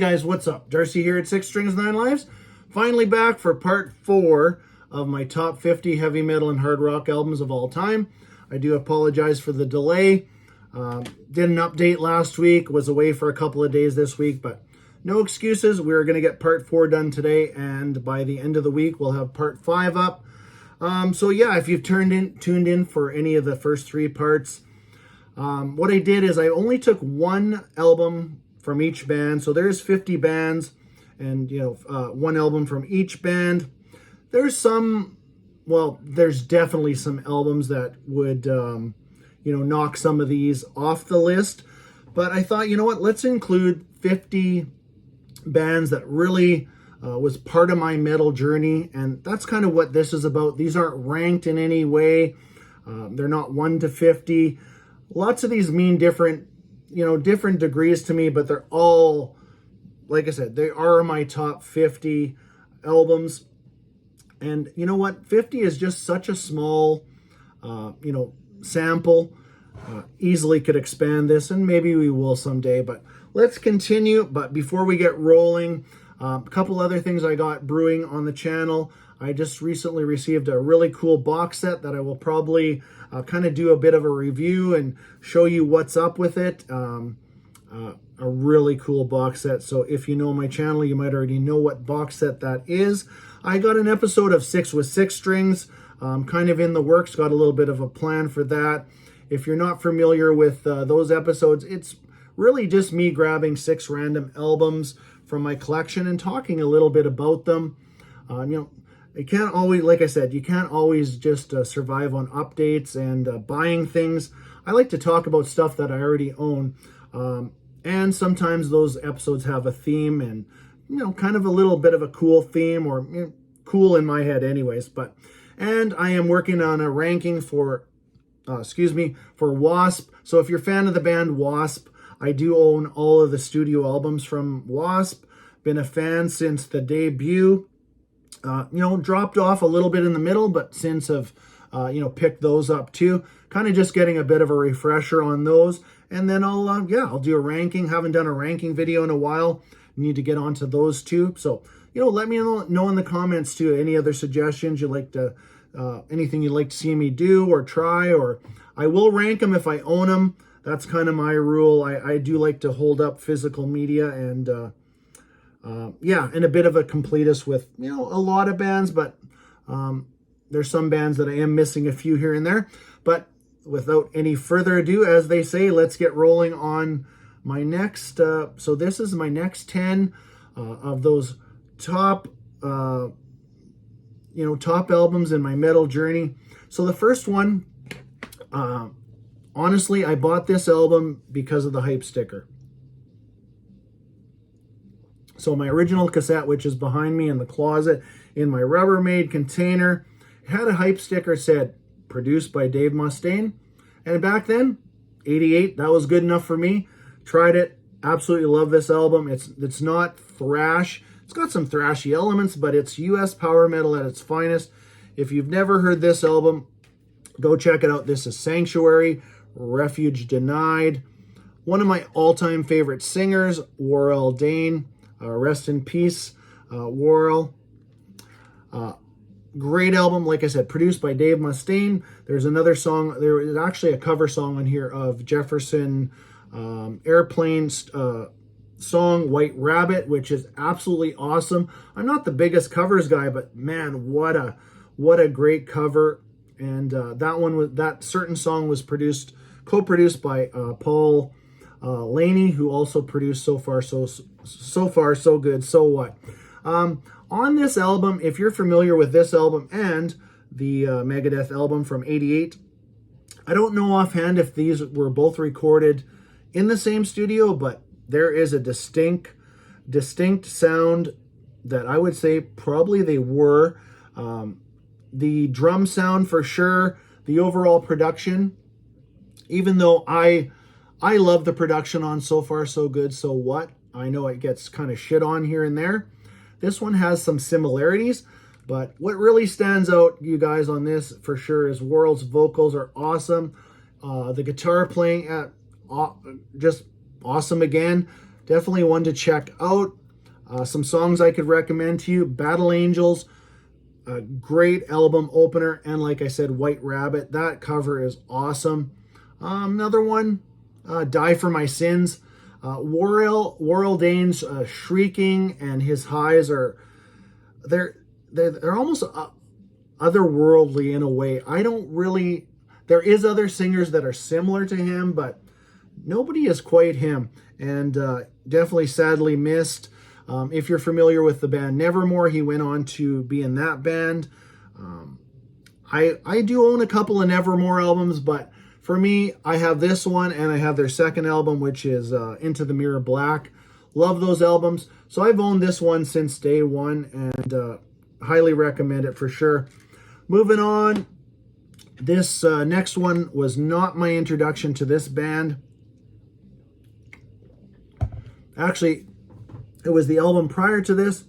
Guys, what's up? Darcy here at 6 Strings 9 Lives. Finally back for part 4 of my top 50 heavy metal and hard rock albums of all time. I do apologize for the delay. Did an update last week, was away for a couple of days this week, but no excuses. We're going to get part 4 done today, and by the end of the week, we'll have part 5 up. So yeah, if you've tuned in for any of the first 3 parts, what I did is I only took one album from each band. So there's 50 bands, and one album from each band. There's definitely some albums that would knock some of these off the list, but I thought, let's include 50 bands that really was part of my metal journey, and that's kind of what this is about. These aren't ranked in any way. They're not 1 to 50. Lots of these mean different degrees to me, but they're all, like I said, they are my top 50 albums. And you know what? 50 is just such a small, sample. Easily could expand this, and maybe we will someday, but let's continue. But before we get rolling, a couple other things I got brewing on the channel. I just recently received a really cool box set that I will probably kind of do a bit of a review and show you what's up with it. A really cool box set. So if you know my channel, you might already know what box set that is. I got an episode of 6 with 6 strings, kind of in the works. Got a little bit of a plan for that. If you're not familiar with those episodes, it's really just me grabbing 6 random albums from my collection and talking a little bit about them. You can't always, like I said, you can't always just survive on updates and buying things. I like to talk about stuff that I already own. And sometimes those episodes have a theme and, kind of a little bit of a cool theme, or cool in my head anyways. And I am working on a ranking for Wasp. So if you're a fan of the band Wasp, I do own all of the studio albums from Wasp. Been a fan since the debut. Dropped off a little bit in the middle, but since have, picked those up too. Kind of just getting a bit of a refresher on those. And then I'll do a ranking. Haven't done a ranking video in a while. Need to get onto those too. So, let me know in the comments too, any other suggestions you'd like to, anything you'd like to see me do or try, or I will rank them if I own them. That's kind of my rule. I do like to hold up physical media, and and a bit of a completist with, a lot of bands, but there's some bands that I am missing a few here and there. But without any further ado, as they say, let's get rolling on my next, so this is my next 10 of those top, top albums in my metal journey. So the first one, honestly, I bought this album because of the hype sticker. So my original cassette, which is behind me in the closet in my Rubbermaid container, had a hype sticker, said produced by Dave Mustaine. And back then, 88, that was good enough for me. Tried it, absolutely love this album. It's not thrash. It's got some thrashy elements, but it's US power metal at its finest. If you've never heard this album, go check it out. This is Sanctuary, Refuge Denied. One of my all-time favorite singers, Warrell Dane. Rest in peace, Warrell. Great album, like I said, produced by Dave Mustaine. There's another song, there is actually a cover song on here of Jefferson Airplane's song, White Rabbit, which is absolutely awesome. I'm not the biggest covers guy, but man, what a great cover. And that certain song was co-produced by Paul Laney, who also produced So Far So Good, So What. On this album, if you're familiar with this album and the Megadeth album from 88, I don't know offhand if these were both recorded in the same studio, but there is a distinct sound that I would say probably they were. The drum sound for sure, the overall production, even though I love the production on So Far So Good, So What. I know it gets kind of shit on here and there. This one has some similarities, but what really stands out, you guys, on this for sure is Warrell's vocals are awesome. The guitar playing, just awesome again. definitely one to check out. Some songs I could recommend to you: Battle Angels, a great album opener, and like I said, White Rabbit. That cover is awesome. Another one, Die for My Sins. Warrell Dane's shrieking and his highs are they're almost otherworldly in a way. I don't really. There is other singers that are similar to him, but nobody is quite him, and definitely sadly missed. If you're familiar with the band Nevermore, he went on to be in that band. I do own a couple of Nevermore albums, but for me, I have this one and I have their second album, which is Into the Mirror Black. Love those albums. So I've owned this one since day one, and highly recommend it for sure. Moving on, this next one was not my introduction to this band. Actually, it was the album prior to this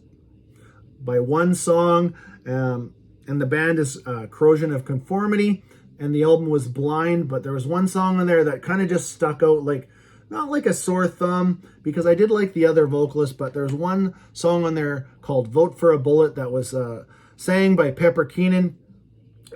by one song, and the band is Corrosion of Conformity, and the album was Blind, but there was one song on there that kind of just stuck out, like not like a sore thumb, because I did like the other vocalist, but there's one song on there called Vote for a Bullet that was sang by Pepper Keenan,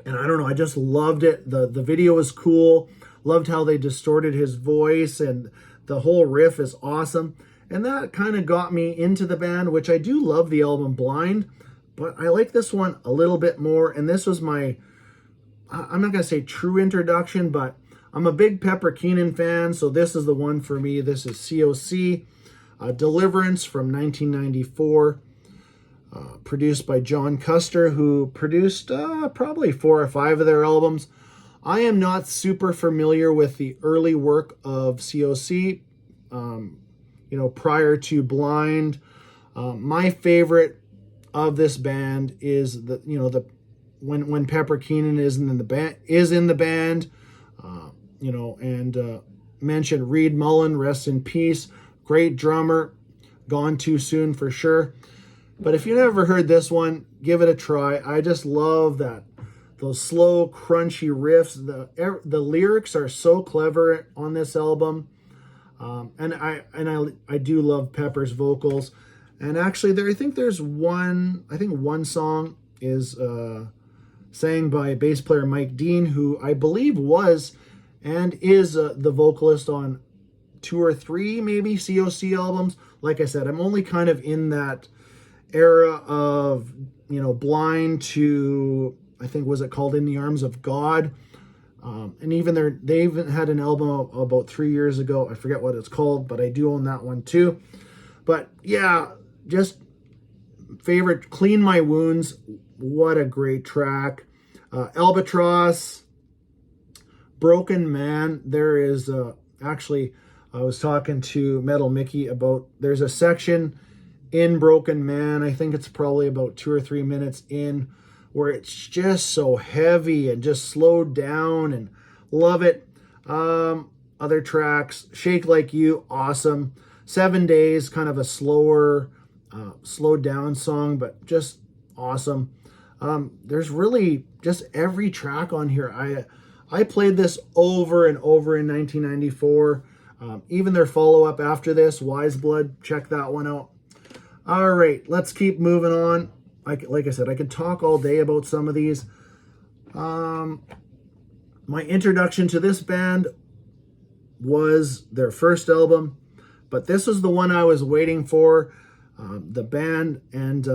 and I don't know, I just loved it. The video was cool, loved how they distorted his voice, and the whole riff is awesome. And that kind of got me into the band, which I do love the album Blind, but I like this one a little bit more. And this was my, I'm not going to say true introduction, but I'm a big Pepper Keenan fan, so this is the one for me. This is COC, Deliverance from 1994, produced by John Custer, who produced probably 4 or 5 of their albums. I am not super familiar with the early work of COC, prior to Blind. My favorite of this band is when Pepper Keenan is in the band, and mentioned Reed Mullen, rest in peace, great drummer, gone too soon for sure. But if you never heard this one, give it a try. I just love those slow, crunchy riffs. The lyrics are so clever on this album. And I do love Pepper's vocals, and actually I think one song is sang by bass player Mike Dean, who I believe was and is the vocalist on 2 or 3 maybe COC albums. Like I said, I'm only kind of in that era of Blind to, I think, was it called In the Arms of God. And they even had an album about 3 years ago. I forget what it's called, but I do own that one too. But yeah, just favorite, Clean My Wounds. What a great track. Albatross, Broken Man. There is actually, I was talking to Metal Mickey about, there's a section in Broken Man, I think it's probably about 2 or 3 minutes in, where it's just so heavy and just slowed down, and love it. Other tracks, Shake Like You, awesome. 7 Days, kind of a slower, slowed down song, but just awesome. There's really just every track on here. I played this over and over in 1994. Even their follow-up after this, Wise Blood, check that one out. All right, let's keep moving on. Like I said, I could talk all day about some of these. My introduction to this band was their first album, but this was the one I was waiting for. The band, and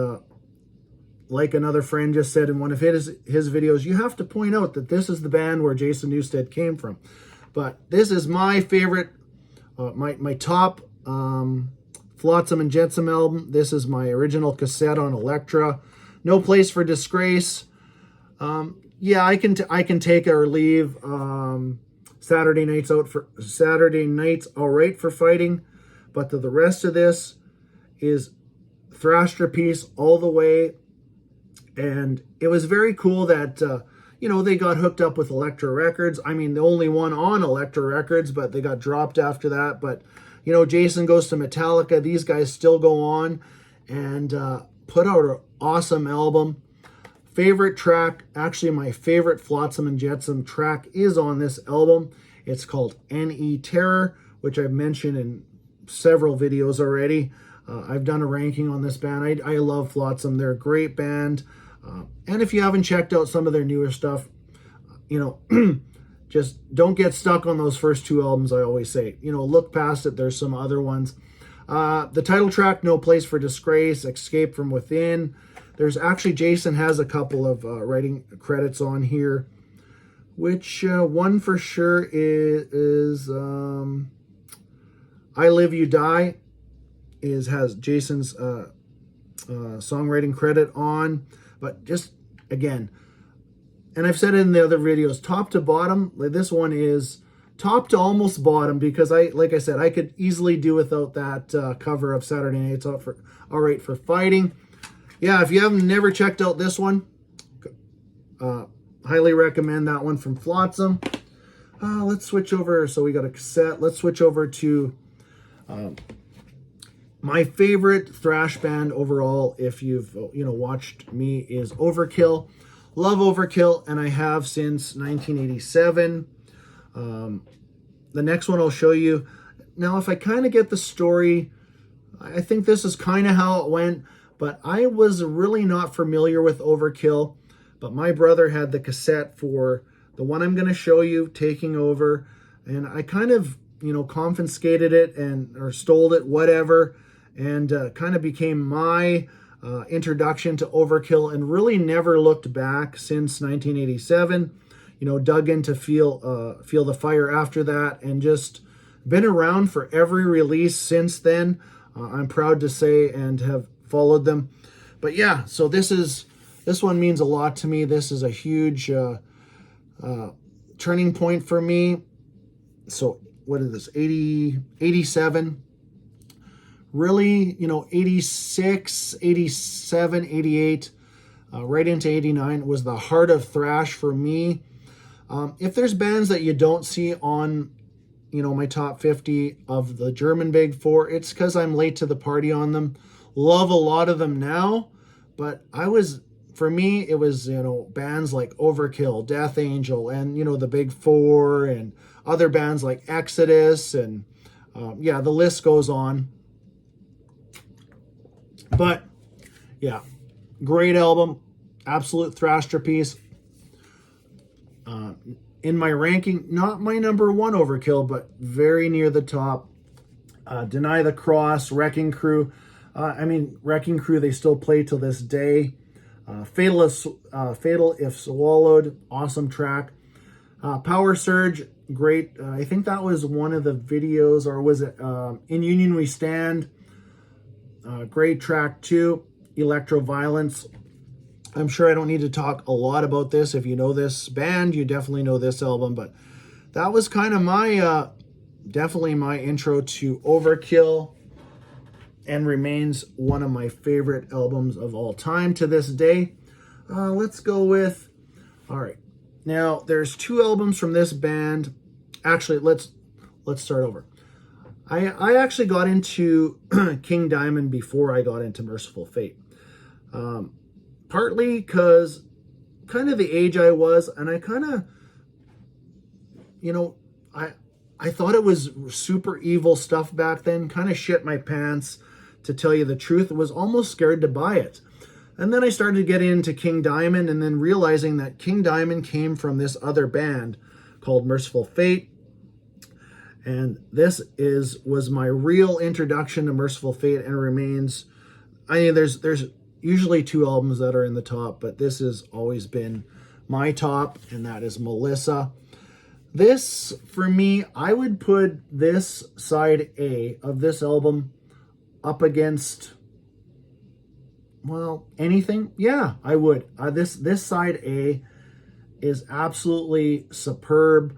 like another friend just said in one of his videos, you have to point out that this is the band where Jason Newsted came from. But this is my favorite, my top Flotsam and Jetsam album. This is my original cassette on Elektra. No Place for Disgrace. Yeah, I can take it or leave. Saturday Nights All Right for Fighting, but the rest of this is Thrasher-Piece all the way. And it was very cool that they got hooked up with Elektra Records. I mean, the only one on Elektra Records, but they got dropped after that. But Jason goes to Metallica. These guys still go on and put out an awesome album. Favorite track, actually my favorite Flotsam and Jetsam track is on this album. It's called N.E. Terror, which I've mentioned in several videos already. I've done a ranking on this band. I love Flotsam. They're a great band. And if you haven't checked out some of their newer stuff, just don't get stuck on those first 2 albums, I always say. Look past it. There's some other ones. The title track, No Place for Disgrace, Escape from Within. There's actually, Jason has a couple of writing credits on here, which one for sure is I Live You Die has Jason's songwriting credit on. But just, again, and I've said it in the other videos, top to bottom, like this one is top to almost bottom, because like I said, I could easily do without that cover of Saturday Night's All Right for Fighting. Yeah, if you haven't never checked out this one, highly recommend that one from Flotsam. Let's switch over. So we got a cassette. Let's switch over to my favorite thrash band overall, if you've watched me, is Overkill. Love Overkill, and I have since 1987. The next one I'll show you. Now, if I kind of get the story, I think this is kind of how it went, but I was really not familiar with Overkill, but my brother had the cassette for the one I'm going to show you, Taking Over, and I kind of, confiscated it or stole it, whatever, and kind of became my introduction to Overkill, and really never looked back since 1987. Dug into Feel the Fire after that, and just been around for every release since then. I'm proud to say, and have followed them. But yeah, so this one means a lot to me. This is a huge turning point for me. So what is this? 87. Really, 86, 87, 88, right into 89 was the heart of thrash for me. If there's bands that you don't see on, my top 50 of the German Big Four, it's because I'm late to the party on them. Love a lot of them now, but for me, it was, bands like Overkill, Death Angel, and, the Big Four, and other bands like Exodus, and the list goes on. But yeah, great album, absolute thrashterpiece. In my ranking, not my number 1 Overkill, but very near the top. Deny the Cross, Wrecking Crew. Wrecking Crew, they still play till this day. Fatal If Swallowed, awesome track. Power Surge, great. I think that was one of the videos, or was it In Union We Stand? Great track too. Electro Violence. I'm sure I don't need to talk a lot about this. If you know this band, you definitely know this album, but that was kind of my, definitely my intro to Overkill, and remains one of my favorite albums of all time to this day. Let's go with, all right. Now, there's 2 albums from this band. Actually, let's start over. I actually got into King Diamond before I got into Mercyful Fate. Partly because kind of the age I was, and I kind of, I thought it was super evil stuff back then, kind of shit my pants, to tell you the truth. Was almost scared to buy it. And then I started to get into King Diamond, and then realizing that King Diamond came from this other band called Mercyful Fate. And this was my real introduction to Mercyful Fate, and remains. There's usually 2 albums that are in the top, but this has always been my top, and that is Melissa. This, for me, I would put this side A of this album up against, well, anything. Yeah, I would. This side A is absolutely superb.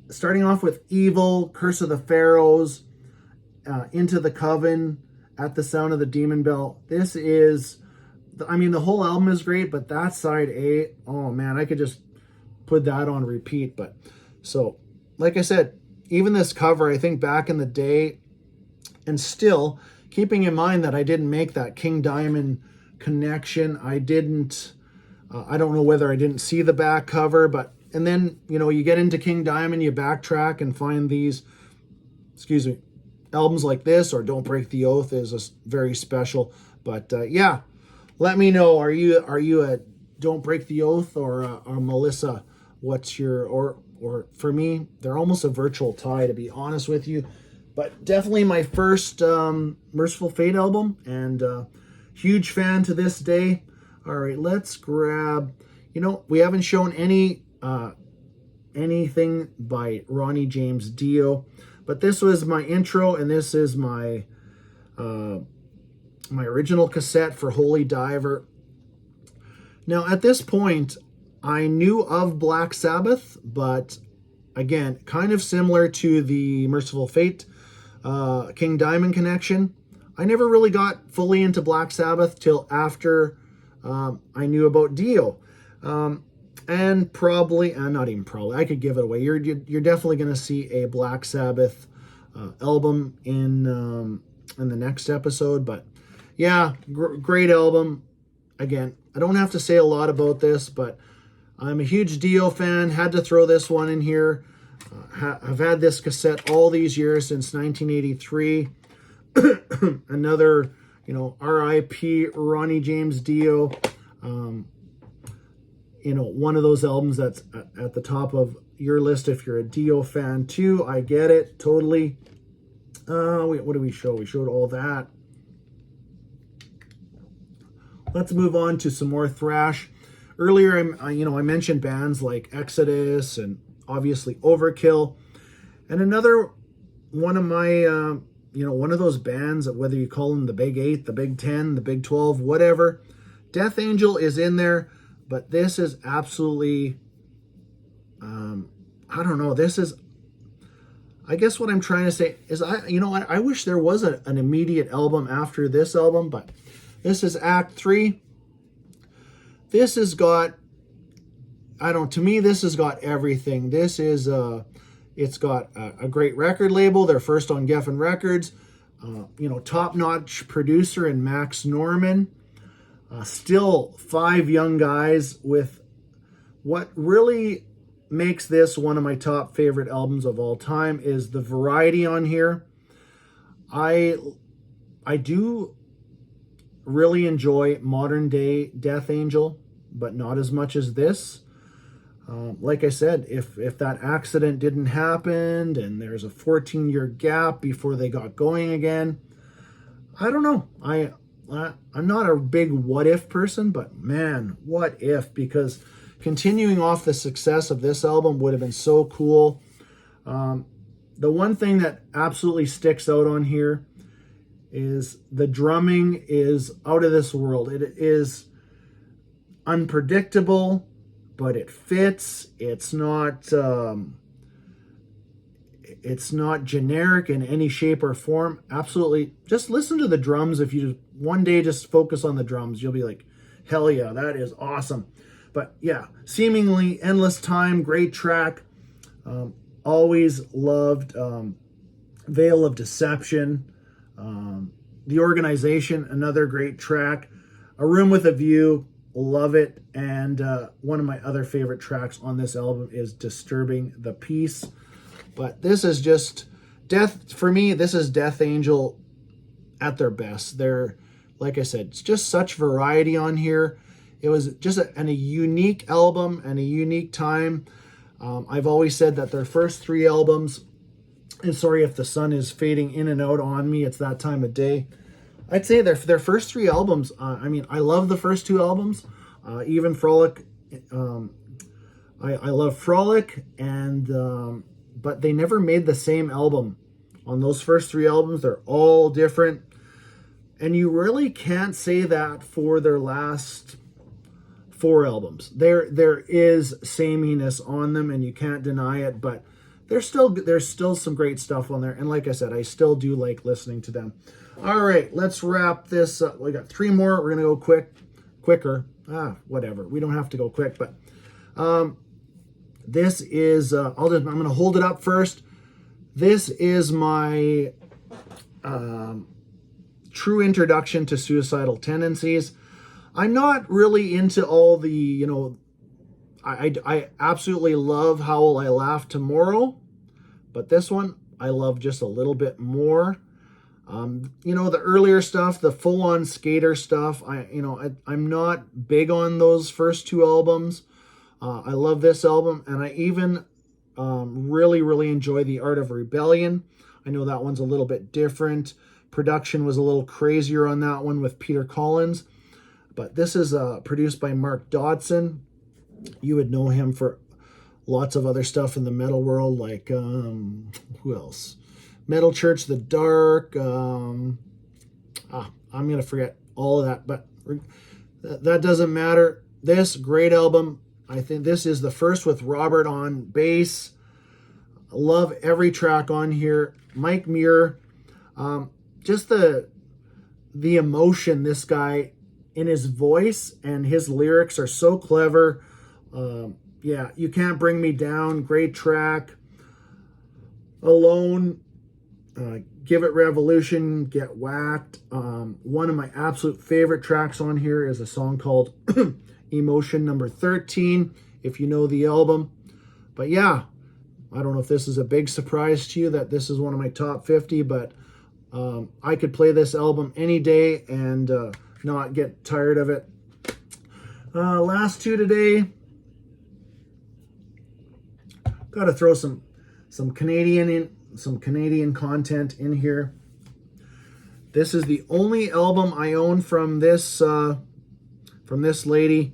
Starting off with Evil, Curse of the Pharaohs, Into the Coven, At the Sound of the Demon Bell. This is, the whole album is great, but that side A, oh man, I could just put that on repeat. But so, like I said, even this cover, I think back in the day, and still keeping in mind that I didn't make that King Diamond connection. I don't know whether I didn't see the back cover, but, and then, you get into King Diamond, you backtrack and find these excuse me, albums like this or Don't Break the Oath is very special. But yeah, let me know. Are you a Don't Break the Oath or Melissa? What's your or for me, they're almost a virtual tie, to be honest with you. But definitely my first Mercyful Fate album, and huge fan to this day. All right, let's grab. We haven't shown anything by Ronnie James Dio, but this was my intro, and this is my my original cassette for Holy Diver. Now, at this point, I knew of Black Sabbath, but again, kind of similar to the Mercyful Fate King Diamond connection. I never really got fully into Black Sabbath till after I knew about Dio. And probably, not even probably, I could give it away. You're definitely going to see a Black Sabbath album in the next episode. But yeah, great album. Again, I don't have to say a lot about this, but I'm a huge Dio fan. Had to throw this one in here. I've had this cassette all these years since 1983. Another, R.I.P. Ronnie James Dio. One of those albums that's at the top of your list if you're a Dio fan too. I get it totally. What do we show? We showed all that. Let's move on to some more thrash. Earlier, I mentioned bands like Exodus and obviously Overkill, and another one of my, one of those bands that, whether you call them the Big 8, the Big 10, the Big 12, whatever, Death Angel is in there, but this is absolutely, I don't know, this is, I guess what I'm trying to say is, I wish there was an immediate album after this album, but this is Act 3. This has got, to me, this has got everything. This is, it's got a great record label. They're first on Geffen Records. Top-notch producer in Max Norman. Still 5 young guys with what really makes this one of my top favorite albums of all time is the variety on here. I do really enjoy modern day Death Angel, but not as much as this. Like I said, if that accident didn't happen and there's a 14-year gap before they got going again, I don't know. I'm not a big what if person, but man, what if? Because continuing off the success of this album would have been so cool. The one thing that absolutely sticks out on here is the drumming is out of this world. It is unpredictable, but it fits. It's not generic in any shape or form. Absolutely. Just listen to the drums. If you one day just focus on the drums, you'll be like, hell yeah, that is awesome. But yeah, Seemingly Endless Time, great track. Always loved Veil of Deception. The Organization, another great track. A Room with a View, love it. And one of my other favorite tracks on this album is Disturbing the Peace. But this is just for me, this is Death Angel at their best. They're, like I said, it's just such variety on here. It was just a unique album and a unique time. I've always said that their first 3 albums, and sorry if the sun is fading in and out on me, it's that time of day. I'd say their first 3 albums, I love the first 2 albums, even Frolic. I love Frolic, and but they never made the same album. On those first 3 albums, they're all different. And you really can't say that for their last 4 albums. There is sameness on them, and you can't deny it, but there's still some great stuff on there. And like I said, I still do like listening to them. All right, let's wrap this up. We got 3 more. We're going to go quicker. Whatever. We don't have to go quick, but this is, I'm going to hold it up first. This is my true introduction to Suicidal Tendencies. I'm not really into all the, I absolutely love How Will I Laugh Tomorrow, but this one I love just a little bit more. You know, the earlier stuff, the full-on skater stuff, I'm not big on those first two albums. I love this album, and I even really, really enjoy The Art of Rebellion. I know that one's a little bit different. Production was a little crazier on that one with Peter Collins, but this is produced by Mark Dodson. You would know him for lots of other stuff in the metal world, like who else? Metal Church, The Dark. I'm gonna forget all of that, but that doesn't matter. This great album. I think this is the first with Robert on bass. I love every track on here. Mike Muir, just the emotion this guy in his voice, and his lyrics are so clever. Yeah, You Can't Bring Me Down, great track. Alone, Give It Revolution, Get Whacked. One of my absolute favorite tracks on here is a song called Emotion Number 13, if you know the album. But yeah, I don't know if this is a big surprise to you that this is one of my top 50, but I could play this album any day and not get tired of it. Last two today. Got to throw some Canadian content in here. This is the only album I own from this lady,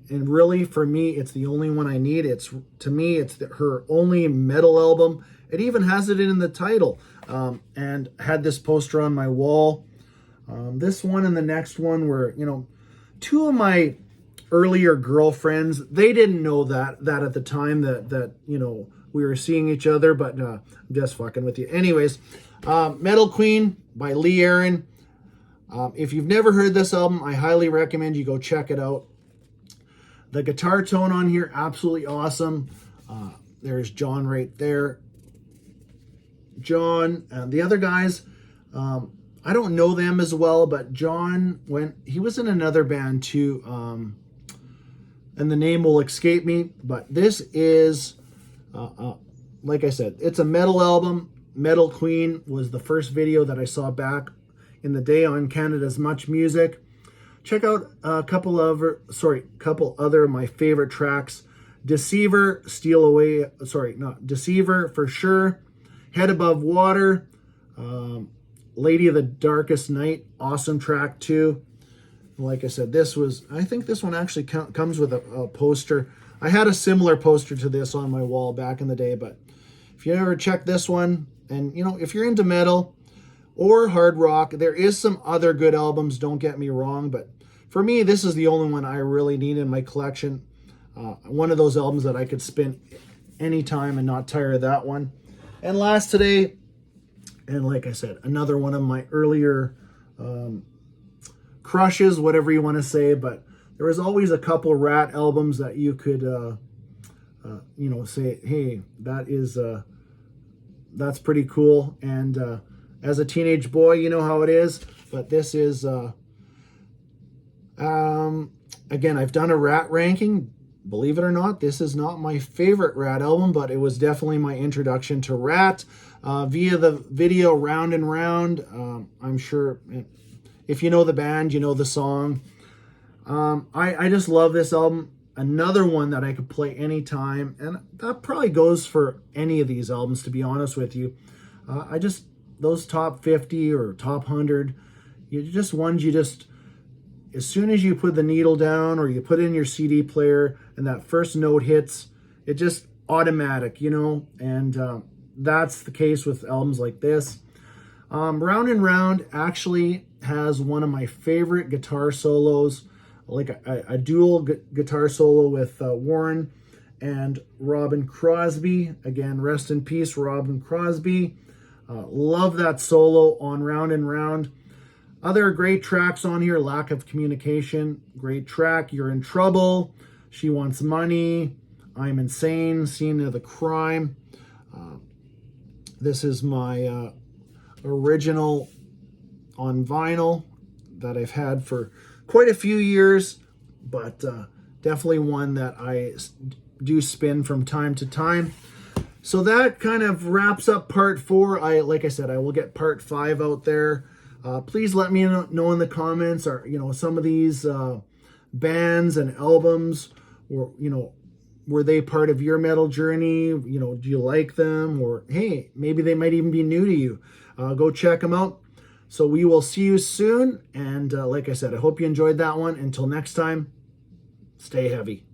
and really for me, it's the only one I need. It's her only metal album. It even has it in the title, and had this poster on my wall. This one and the next one were, two of my earlier girlfriends. They didn't know that at the time that we were seeing each other, but I'm just fucking with you. Anyways, Metal Queen by Lee Aaron. If you've never heard this album, I highly recommend you go check it out. The guitar tone on here, absolutely awesome. There's John right there. John and the other guys, I don't know them as well, but John, he was in another band too, and the name will escape me, but this is, like I said, it's a metal album. Metal Queen was the first video that I saw back in the day on Canada's Much Music. Check out a couple other of my favorite tracks. Deceiver, Deceiver for sure. Head Above Water, Lady of the Darkest Night, awesome track too. Like I said, I think this one actually comes with a poster. I had a similar poster to this on my wall back in the day, but if you ever check this one, and if you're into metal or hard rock, there is some other good albums, don't get me wrong, but for me, this is the only one I really need in my collection. One of those albums that I could spin anytime and not tire of that one. And last today, and like I said, another one of my earlier crushes, whatever you want to say, but there was always a couple Ratt albums that you could, say, hey, that's pretty cool. And as a teenage boy, you know how it is. But this is, again, I've done a Ratt ranking. Believe it or not, this is not my favorite Ratt album, but it was definitely my introduction to Ratt via the video Round and Round. I'm sure if you know the band, you know the song. I just love this album. Another one that I could play anytime, and that probably goes for any of these albums, to be honest with you. Those top 50 or top 100, as soon as you put the needle down or you put in your CD player and that first note hits, it just automatic, and that's the case with albums like this. Round and Round actually has one of my favorite guitar solos, like a dual guitar solo with Warren and Robin Crosby. Again, rest in peace, Robin Crosby. Love that solo on Round and Round. Other great tracks on here, Lack of Communication, great track. You're in Trouble, She Wants Money, I'm Insane, Scene of the Crime. This is my original on vinyl that I've had for quite a few years, but definitely one that I do spin from time to time. So that kind of wraps up part 4. Like I said, I will get part 5 out there. Please let me know in the comments, or some of these bands and albums, or were they part of your metal journey? Do you like them? Or hey, maybe they might even be new to you. Go check them out. So we will see you soon. And like I said, I hope you enjoyed that one. Until next time, stay heavy.